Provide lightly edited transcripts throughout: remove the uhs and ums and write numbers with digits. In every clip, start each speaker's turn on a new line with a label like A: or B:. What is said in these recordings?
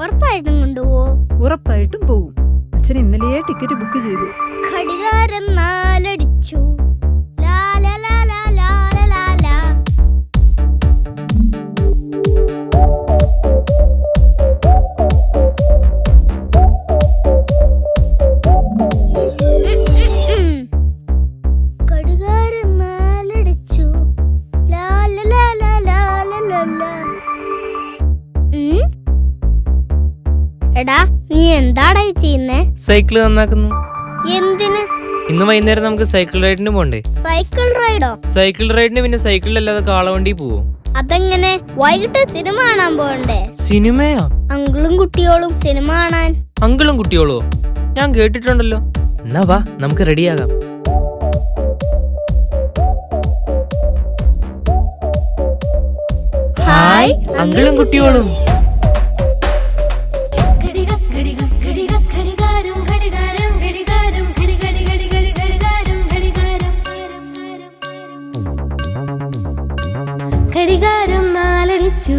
A: ഉറപ്പായിട്ടും കൊണ്ടുപോവോ?
B: ഉറപ്പായിട്ടും പോവും. അച്ഛൻ ഇന്നലെയെ ടിക്കറ്റ് ബുക്ക് ചെയ്തു.
A: ഘടികാരം 4 അടിച്ചു. ലാ ലാ ലാ ലാ ലാ ലാ ലാ. ഘടികാരം 4 അടിച്ചു. ലാ ലാ ലാ ലാ ലാ ലാ ലാ. എടാ, നീ എന്താടാ ചെയ്യുന്നേ?
C: സൈക്കിൾ നന്നാക്കുന്നു.
A: എന്തിന്?
C: ഇന്ന് വൈകുന്നേരം നമുക്ക് സൈക്കിൾ റൈഡിന് പോണ്ടേ?
A: സൈക്കിൾ റൈഡോ?
C: സൈക്കിൾ റൈഡിന് പിന്നെ സൈക്കിളിലല്ലാതെ കാളവണ്ടി പോവോ?
A: അതെങ്ങനെ? വൈകിട്ട് സിനിമ കാണാൻ പോകണ്ടേ?
C: സിനിമയോ?
A: അങ്കിളും കുട്ടിയോളും സിനിമ കാണാൻ.
C: അങ്കിളും കുട്ടിയോളോ? ഞാൻ കേട്ടിട്ടുണ്ടല്ലോ. എന്നാ വാ, നമുക്ക് റെഡിയാകാം. ഹായ്, അങ്കിളും കുട്ടിയോളും.
D: ഘടികാരം 4 അടിച്ചു.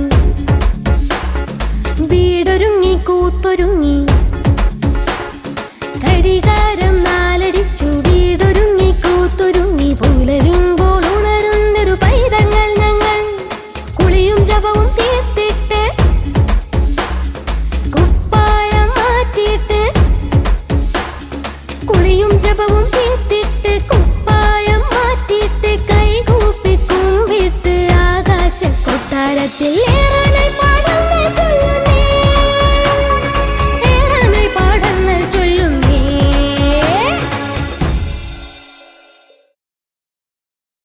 D: വീടൊരുങ്ങി കൂത്തൊരുങ്ങി. ഘടികാരം